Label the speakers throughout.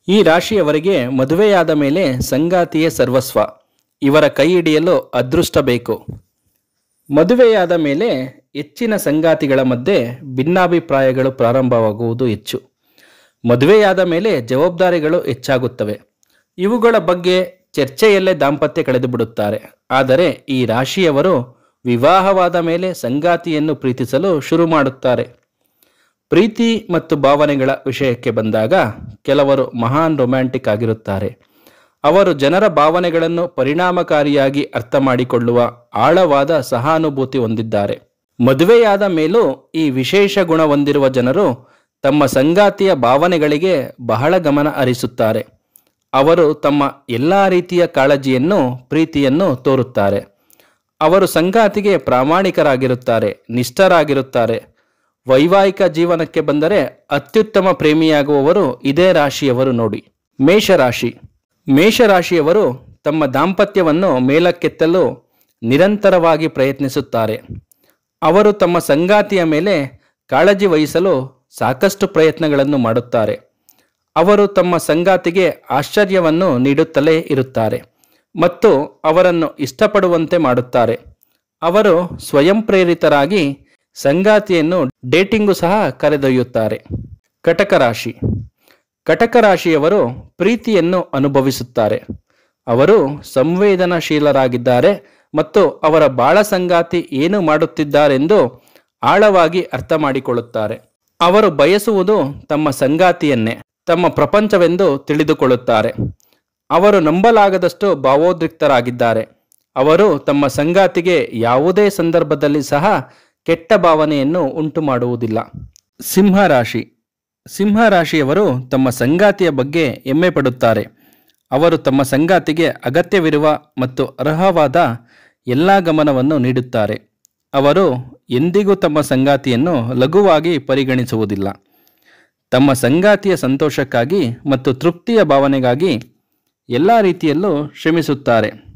Speaker 1: ಈ ರಾಶಿಯವರಿಗೆ ಮದುವೆಯಾದ ಮೇಲೆ ಸಂಗಾತಿಯೇ ಸರ್ವಸ್ವ. ಇವರ ಕೈ ಹಿಡಿಯಲು ಅದೃಷ್ಟ ಬೇಕು. ಮದುವೆಯಾದ ಮೇಲೆ ಹೆಚ್ಚಿನ ಸಂಗಾತಿಗಳ ಮಧ್ಯೆ ಭಿನ್ನಾಭಿಪ್ರಾಯಗಳು ಪ್ರಾರಂಭವಾಗುವುದು ಹೆಚ್ಚು. ಮದುವೆಯಾದ ಮೇಲೆ ಜವಾಬ್ದಾರಿಗಳು ಹೆಚ್ಚಾಗುತ್ತವೆ. ಇವುಗಳ ಬಗ್ಗೆ ಚರ್ಚೆಯಲ್ಲೇ ದಾಂಪತ್ಯ ಕಳೆದು ಬಿಡುತ್ತಾರೆ. ಆದರೆ ಈ ರಾಶಿಯವರು ವಿವಾಹವಾದ ಮೇಲೆ ಸಂಗಾತಿಯನ್ನು ಪ್ರೀತಿಸಲು ಶುರು ಮಾಡುತ್ತಾರೆ. ಪ್ರೀತಿ ಮತ್ತು ಭಾವನೆಗಳ ವಿಷಯಕ್ಕೆ ಬಂದಾಗ ಕೆಲವರು ಮಹಾನ್ ರೊಮ್ಯಾಂಟಿಕ್ ಆಗಿರುತ್ತಾರೆ. ಅವರು ಜನರ ಭಾವನೆಗಳನ್ನು ಪರಿಣಾಮಕಾರಿಯಾಗಿ ಅರ್ಥ ಮಾಡಿಕೊಳ್ಳುವ ಆಳವಾದ ಸಹಾನುಭೂತಿ ಹೊಂದಿದ್ದಾರೆ. ಮದುವೆಯಾದ ಮೇಲೂ ಈ ವಿಶೇಷ ಗುಣ ಹೊಂದಿರುವ ಜನರು ತಮ್ಮ ಸಂಗಾತಿಯ ಭಾವನೆಗಳಿಗೆ ಬಹಳ ಗಮನ ಹರಿಸುತ್ತಾರೆ. ಅವರು ತಮ್ಮ ಎಲ್ಲ ರೀತಿಯ ಕಾಳಜಿಯನ್ನು, ಪ್ರೀತಿಯನ್ನು ತೋರುತ್ತಾರೆ. ಅವರು ಸಂಗಾತಿಗೆ ಪ್ರಾಮಾಣಿಕರಾಗಿರುತ್ತಾರೆ, ನಿಷ್ಠರಾಗಿರುತ್ತಾರೆ. ವೈವಾಹಿಕ ಜೀವನಕ್ಕೆ ಬಂದರೆ ಅತ್ಯುತ್ತಮ ಪ್ರೇಮಿಯಾಗುವವರು ಇದೇ ರಾಶಿಯವರು ನೋಡಿ. ಮೇಷರಾಶಿ. ಮೇಷರಾಶಿಯವರು ತಮ್ಮ ದಾಂಪತ್ಯವನ್ನು ಮೇಲಕ್ಕೆತ್ತಲು ನಿರಂತರವಾಗಿ ಪ್ರಯತ್ನಿಸುತ್ತಾರೆ. ಅವರು ತಮ್ಮ ಸಂಗಾತಿಯ ಮೇಲೆ ಕಾಳಜಿ ವಹಿಸಲು ಸಾಕಷ್ಟು ಪ್ರಯತ್ನಗಳನ್ನು ಮಾಡುತ್ತಾರೆ. ಅವರು ತಮ್ಮ ಸಂಗಾತಿಗೆ ಆಶ್ಚರ್ಯವನ್ನು ನೀಡುತ್ತಲೇ ಇರುತ್ತಾರೆ ಮತ್ತು ಅವರನ್ನು ಇಷ್ಟಪಡುವಂತೆ ಮಾಡುತ್ತಾರೆ. ಅವರು ಸ್ವಯಂ ಪ್ರೇರಿತರಾಗಿ ಸಂಗಾತಿಯನ್ನು ಡೇಟಿಂಗು ಸಹ ಕರೆದೊಯ್ಯುತ್ತಾರೆ. ಕಟಕ ರಾಶಿ. ಕಟಕ ರಾಶಿಯವರು ಪ್ರೀತಿಯನ್ನು ಅನುಭವಿಸುತ್ತಾರೆ. ಅವರು ಸಂವೇದನಾಶೀಲರಾಗಿದ್ದಾರೆ ಮತ್ತು ಅವರ ಬಾಳ ಸಂಗಾತಿ ಏನು ಮಾಡುತ್ತಿದ್ದಾರೆಂದು ಆಳವಾಗಿ ಅರ್ಥ ಮಾಡಿಕೊಳ್ಳುತ್ತಾರೆ. ಅವರು ಬಯಸುವುದು ತಮ್ಮ ಸಂಗಾತಿಯನ್ನೇ ತಮ್ಮ ಪ್ರಪಂಚವೆಂದು ತಿಳಿದುಕೊಳ್ಳುತ್ತಾರೆ. ಅವರು ನಂಬಲಾಗದಷ್ಟು ಭಾವೋದ್ರಿಕ್ತರಾಗಿದ್ದಾರೆ. ಅವರು ತಮ್ಮ ಸಂಗಾತಿಗೆ ಯಾವುದೇ ಸಂದರ್ಭದಲ್ಲಿ ಸಹ ಕೆಟ್ಟ ಭಾವನೆಯನ್ನು ಉಂಟು ಮಾಡುವುದಿಲ್ಲ. ಸಿಂಹರಾಶಿ. ಸಿಂಹರಾಶಿಯವರು ತಮ್ಮ ಸಂಗಾತಿಯ ಬಗ್ಗೆ ಹೆಮ್ಮೆ ಪಡುತ್ತಾರೆ. ಅವರು ತಮ್ಮ ಸಂಗಾತಿಗೆ ಅಗತ್ಯವಿರುವ ಮತ್ತು ಅರ್ಹವಾದ ಎಲ್ಲ ಗಮನವನ್ನು ನೀಡುತ್ತಾರೆ. ಅವರು ಎಂದಿಗೂ ತಮ್ಮ ಸಂಗಾತಿಯನ್ನು ಲಘುವಾಗಿ ಪರಿಗಣಿಸುವುದಿಲ್ಲ. ತಮ್ಮ ಸಂಗಾತಿಯ ಸಂತೋಷಕ್ಕಾಗಿ ಮತ್ತು ತೃಪ್ತಿಯ ಭಾವನೆಗಾಗಿ ಎಲ್ಲ ರೀತಿಯಲ್ಲೂ ಶ್ರಮಿಸುತ್ತಾರೆ.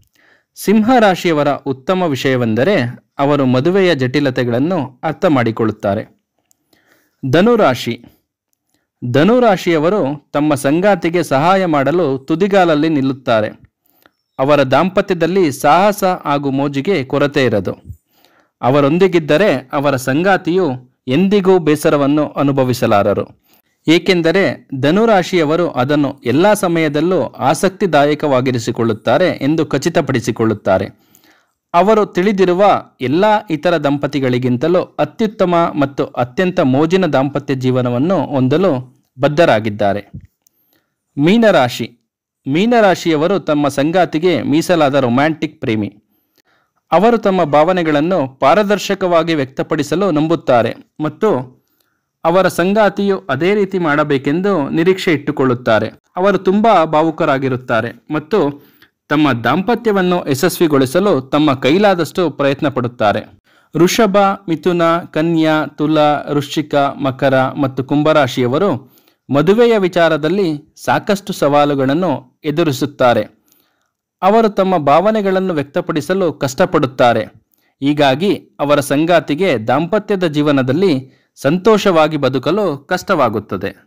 Speaker 1: ಸಿಂಹರಾಶಿಯವರ ಉತ್ತಮ ವಿಷಯವೆಂದರೆ ಅವರು ಮದುವೆಯ ಜಟಿಲತೆಗಳನ್ನು ಅರ್ಥ ಮಾಡಿಕೊಳ್ಳುತ್ತಾರೆ. ಧನುರಾಶಿ. ಧನುರಾಶಿಯವರು ತಮ್ಮ ಸಂಗಾತಿಗೆ ಸಹಾಯ ಮಾಡಲು ತುದಿಗಾಲಲ್ಲಿ ನಿಲ್ಲುತ್ತಾರೆ. ಅವರ ದಾಂಪತ್ಯದಲ್ಲಿ ಸಾಹಸ ಹಾಗೂ ಮೋಜಿಗೆ ಕೊರತೆ ಇರದು. ಅವರೊಂದಿಗಿದ್ದರೆ ಅವರ ಸಂಗಾತಿಯು ಎಂದಿಗೂ ಬೇಸರವನ್ನು ಅನುಭವಿಸಲಾರರು. ಏಕೆಂದರೆ ಧನುರಾಶಿಯವರು ಅದನ್ನು ಎಲ್ಲ ಸಮಯದಲ್ಲೂ ಆಸಕ್ತಿದಾಯಕವಾಗಿರಿಸಿಕೊಳ್ಳುತ್ತಾರೆ ಎಂದು ಖಚಿತಪಡಿಸಿಕೊಳ್ಳುತ್ತಾರೆ. ಅವರು ತಿಳಿದಿರುವ ಎಲ್ಲ ಇತರ ದಂಪತಿಗಳಿಗಿಂತಲೂ ಅತ್ಯುತ್ತಮ ಮತ್ತು ಅತ್ಯಂತ ಮೋಜಿನ ದಾಂಪತ್ಯ ಜೀವನವನ್ನು ಹೊಂದಲು ಬದ್ಧರಾಗಿದ್ದಾರೆ. ಮೀನರಾಶಿ. ಮೀನರಾಶಿಯವರು ತಮ್ಮ ಸಂಗಾತಿಗೆ ಮೀಸಲಾದ ರೊಮ್ಯಾಂಟಿಕ್ ಪ್ರೇಮಿ. ಅವರು ತಮ್ಮ ಭಾವನೆಗಳನ್ನು ಪಾರದರ್ಶಕವಾಗಿ ವ್ಯಕ್ತಪಡಿಸಲು ನಂಬುತ್ತಾರೆ ಮತ್ತು ಅವರ ಸಂಗಾತಿಯು ಅದೇ ರೀತಿ ಮಾಡಬೇಕೆಂದು ನಿರೀಕ್ಷೆ ಇಟ್ಟುಕೊಳ್ಳುತ್ತಾರೆ. ಅವರು ತುಂಬ ಭಾವುಕರಾಗಿರುತ್ತಾರೆ ಮತ್ತು ತಮ್ಮ ದಾಂಪತ್ಯವನ್ನು ಯಶಸ್ವಿಗೊಳಿಸಲು ತಮ್ಮ ಕೈಲಾದಷ್ಟು ಪ್ರಯತ್ನ ಪಡುತ್ತಾರೆ. ವೃಷಭ, ಮಿಥುನ, ಕನ್ಯಾ, ತುಲಾ, ವೃಶ್ಚಿಕ, ಮಕರ ಮತ್ತು ಕುಂಭರಾಶಿಯವರು ಮದುವೆಯ ವಿಚಾರದಲ್ಲಿ ಸಾಕಷ್ಟು ಸವಾಲುಗಳನ್ನು ಎದುರಿಸುತ್ತಾರೆ. ಅವರು ತಮ್ಮ ಭಾವನೆಗಳನ್ನು ವ್ಯಕ್ತಪಡಿಸಲು ಕಷ್ಟಪಡುತ್ತಾರೆ. ಹೀಗಾಗಿ ಅವರ ಸಂಗಾತಿಗೆ ದಾಂಪತ್ಯದ ಜೀವನದಲ್ಲಿ ಸಂತೋಷವಾಗಿ ಬದುಕಲು ಕಷ್ಟವಾಗುತ್ತದೆ.